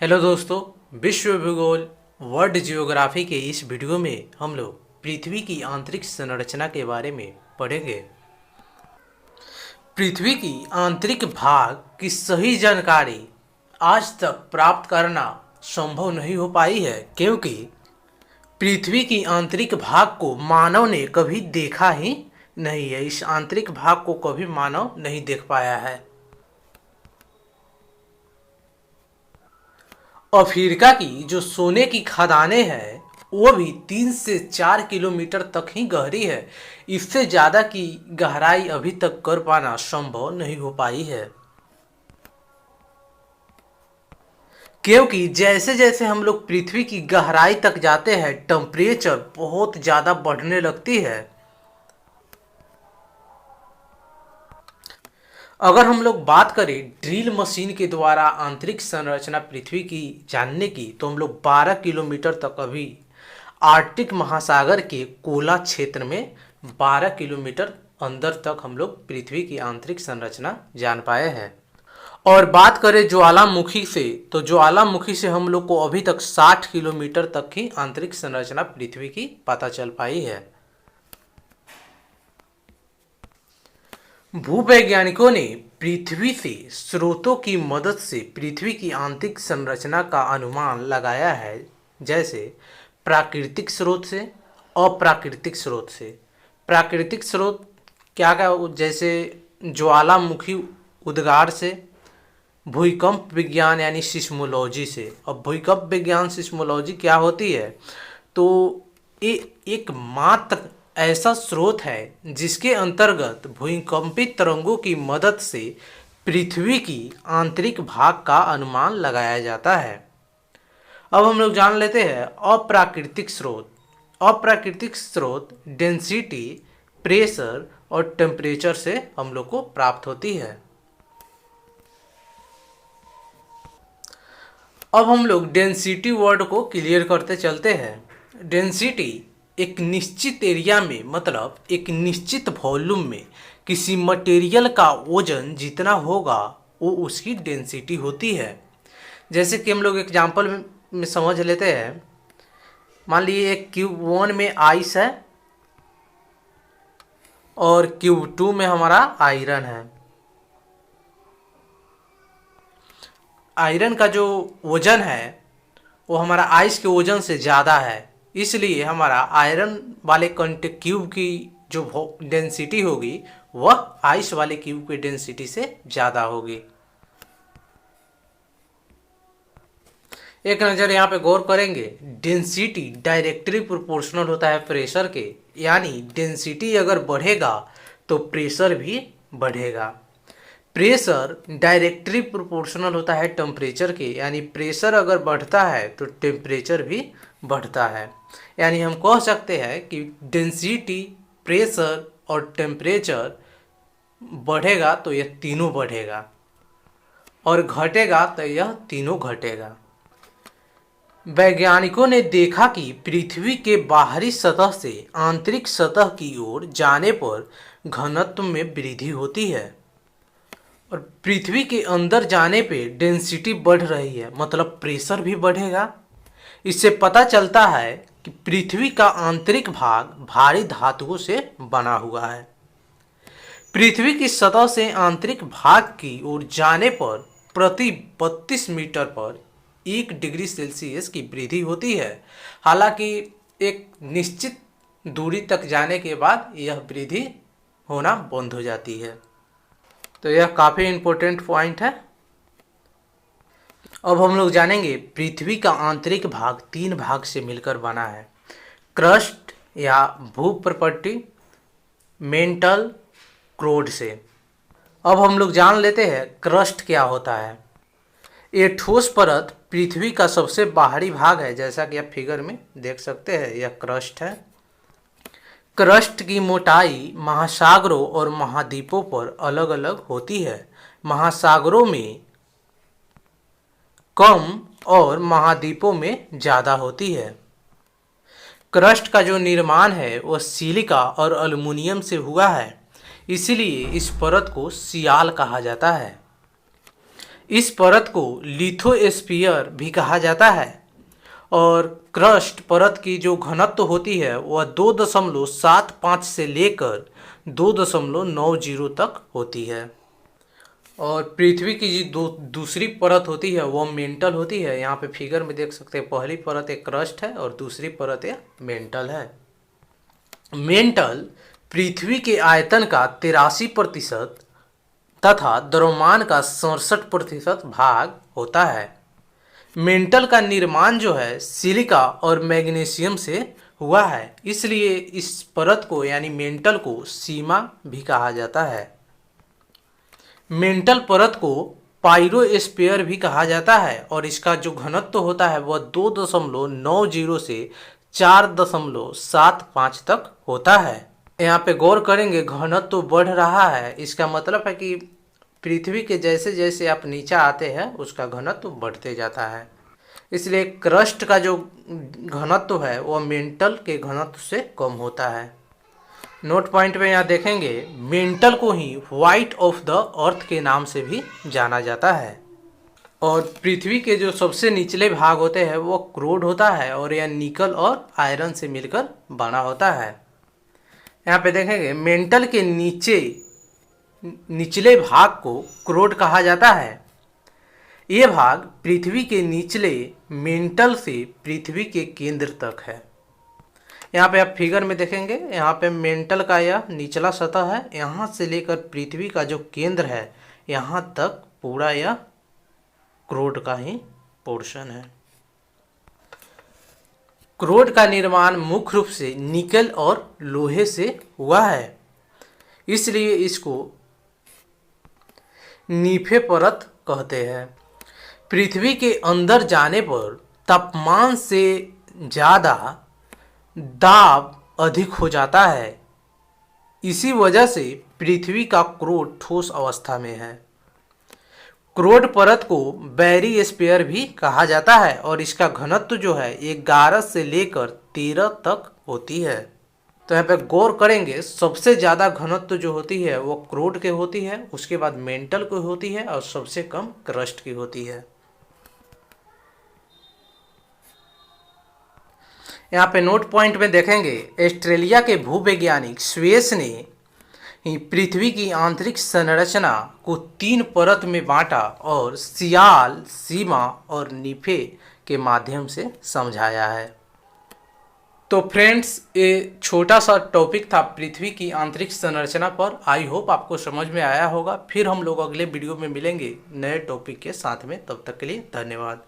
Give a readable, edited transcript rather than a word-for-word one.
Hello दोस्तों। विश्व भूगोल वर्ल्ड जियोग्राफी के इस वीडियो में हम लोग पृथ्वी की आंतरिक संरचना के बारे में पढ़ेंगे। पृथ्वी की आंतरिक भाग की सही जानकारी आज तक प्राप्त करना संभव नहीं हो पाई है, क्योंकि पृथ्वी की आंतरिक भाग को मानव ने कभी देखा ही नहीं है। इस आंतरिक भाग को कभी मानव नहीं देख पाया है। अफ्रीका की जो सोने की खदानें हैं वो भी 3 से 4 किलोमीटर तक ही गहरी है। इससे ज़्यादा की गहराई अभी तक कर पाना संभव नहीं हो पाई है, क्योंकि जैसे जैसे हम लोग पृथ्वी की गहराई तक जाते हैं टेम्परेचर बहुत ज़्यादा बढ़ने लगती है। अगर हम लोग बात करें ड्रिल मशीन के द्वारा आंतरिक संरचना पृथ्वी की जानने की, तो हम लोग 12 किलोमीटर तक अभी आर्कटिक महासागर के कोला क्षेत्र में 12 किलोमीटर अंदर तक हम लोग पृथ्वी की आंतरिक संरचना जान पाए हैं। और बात करें ज्वालामुखी से, तो ज्वालामुखी से हम लोग को अभी तक 60 किलोमीटर तक ही आंतरिक संरचना पृथ्वी की पता चल पाई है। भूवैज्ञानिकों ने पृथ्वी से स्रोतों की मदद से पृथ्वी की आंतरिक संरचना का अनुमान लगाया है, जैसे प्राकृतिक स्रोत से, अप्राकृतिक स्रोत से। प्राकृतिक स्रोत क्या क्या, जैसे ज्वालामुखी उद्गार से, भूकंप विज्ञान यानी सिस्मोलॉजी से। अब भूकंप विज्ञान सिस्मोलॉजी क्या होती है, तो ये एक मात्र ऐसा स्रोत है जिसके अंतर्गत भूकंपित तरंगों की मदद से पृथ्वी की आंतरिक भाग का अनुमान लगाया जाता है। अब हम लोग जान लेते हैं अप्राकृतिक स्रोत। अप्राकृतिक स्रोत डेंसिटी, प्रेशर और टेम्परेचर से हम लोग को प्राप्त होती है। अब हम लोग डेंसिटी वर्ड को क्लियर करते चलते हैं। डेंसिटी एक निश्चित एरिया में, मतलब एक निश्चित वॉल्यूम में किसी मटेरियल का वजन जितना होगा वो उसकी डेंसिटी होती है। जैसे कि हम लोग एग्जांपल में समझ लेते हैं। मान लीजिए एक क्यूब 1 में आइस है और क्यूब 2 में हमारा आयरन है। आयरन का जो वजन है वो हमारा आइस के वजन से ज़्यादा है, इसलिए हमारा आयरन वाले क्यूब की जो डेंसिटी होगी वह आइस वाले क्यूब की डेंसिटी से ज़्यादा होगी। एक नज़र यहाँ पे गौर करेंगे, डेंसिटी डायरेक्टली प्रोपोर्शनल होता है प्रेशर के, यानी डेंसिटी अगर बढ़ेगा तो प्रेशर भी बढ़ेगा। प्रेशर डायरेक्टली प्रोपोर्शनल होता है टेम्परेचर के, यानी प्रेशर अगर बढ़ता है तो टेम्परेचर भी बढ़ता है। यानी हम कह सकते हैं कि डेंसिटी, प्रेशर और टेम्परेचर बढ़ेगा तो यह तीनों बढ़ेगा और घटेगा तो यह तीनों घटेगा। वैज्ञानिकों ने देखा कि पृथ्वी के बाहरी सतह से आंतरिक सतह की ओर जाने पर घनत्व में वृद्धि होती है और पृथ्वी के अंदर जाने पे डेंसिटी बढ़ रही है, मतलब प्रेशर भी बढ़ेगा। इससे पता चलता है कि पृथ्वी का आंतरिक भाग भारी धातुओं से बना हुआ है। पृथ्वी की सतह से आंतरिक भाग की ओर जाने पर प्रति 32 मीटर पर 1 डिग्री सेल्सियस की वृद्धि होती है। हालांकि एक निश्चित दूरी तक जाने के बाद यह वृद्धि होना बंद हो जाती है। तो यह काफ़ी इम्पोर्टेंट पॉइंट है। अब हम लोग जानेंगे पृथ्वी का आंतरिक भाग 3 भाग से मिलकर बना है, क्रस्ट या भूप्रपट्टी, मेंटल, क्रोड से। अब हम लोग जान लेते हैं क्रस्ट क्या होता है। ये ठोस परत पृथ्वी का सबसे बाहरी भाग है, जैसा कि आप फिगर में देख सकते हैं, यह क्रस्ट है। क्रस्ट की मोटाई महासागरों और महाद्वीपों पर अलग अलग होती है। महासागरों में कम और महाद्वीपों में ज़्यादा होती है। क्रस्ट का जो निर्माण है वह सिलिका और एल्युमिनियम से हुआ है, इसलिए इस परत को सियाल कहा जाता है। इस परत को लिथोस्फीयर भी कहा जाता है और क्रस्ट परत की जो घनत्व होती है वह 2.75 से लेकर 2.90 तक होती है। और पृथ्वी की जो दूसरी परत होती है वह मेंटल होती है। यहाँ पे फिगर में देख सकते हैं, पहली परत एक क्रस्ट है और दूसरी परत एक मेंटल है। मेंटल पृथ्वी के आयतन का 83% तथा द्रव्यमान का 67% भाग होता है। मेंटल का निर्माण जो है सिलिका और मैग्नीशियम से हुआ है, इसलिए इस परत को यानी मेंटल को सीमा भी कहा जाता है। मेंटल परत को पाइरोस्फीयर भी कहा जाता है और इसका जो घनत्व होता है वह 2.90 से 4.75 तक होता है। यहाँ पे गौर करेंगे, घनत्व बढ़ रहा है, इसका मतलब है कि पृथ्वी के जैसे जैसे आप नीचे आते हैं उसका घनत्व बढ़ते जाता है। इसलिए क्रस्ट का जो घनत्व है वह मेंटल के घनत्व से कम होता है। नोट पॉइंट में यहाँ देखेंगे, मेंटल को ही व्हाइट ऑफ द अर्थ के नाम से भी जाना जाता है। और पृथ्वी के जो सबसे निचले भाग होते हैं वो क्रोड होता है और यह निकल और आयरन से मिलकर बना होता है। यहाँ पे देखेंगे, मेंटल के निचले भाग को क्रोड कहा जाता है। ये भाग पृथ्वी के निचले मेंटल से पृथ्वी के केंद्र तक है। यहाँ पे आप फिगर में देखेंगे, यहाँ पे मेंटल का यह निचला सतह है, यहाँ से लेकर पृथ्वी का जो केंद्र है यहाँ तक पूरा यह क्रोड का ही पोर्शन है। क्रोड का निर्माण मुख्य रूप से निकल और लोहे से हुआ है, इसलिए इसको नीफे परत कहते हैं। पृथ्वी के अंदर जाने पर तापमान से ज़्यादा दाब अधिक हो जाता है, इसी वजह से पृथ्वी का क्रोड ठोस अवस्था में है। क्रोड परत को बैरिस्फीयर भी कहा जाता है और इसका घनत्व जो है 11 से लेकर 13 तक होती है। तो यहाँ पे गौर करेंगे, सबसे ज़्यादा घनत्व जो होती है वो क्रोड के होती है, उसके बाद मेंटल की होती है और सबसे कम क्रस्ट की होती है। यहाँ पे नोट पॉइंट में देखेंगे, ऑस्ट्रेलिया के भूवैज्ञानिक स्वेस ने ही पृथ्वी की आंतरिक संरचना को 3 परत में बांटा और सियाल, सीमा और नीफे के माध्यम से समझाया है। तो फ्रेंड्स, ये छोटा सा टॉपिक था पृथ्वी की आंतरिक संरचना पर। आई होप आपको समझ में आया होगा। फिर हम लोग अगले वीडियो में मिलेंगे नए टॉपिक के साथ में। तब तक के लिए धन्यवाद।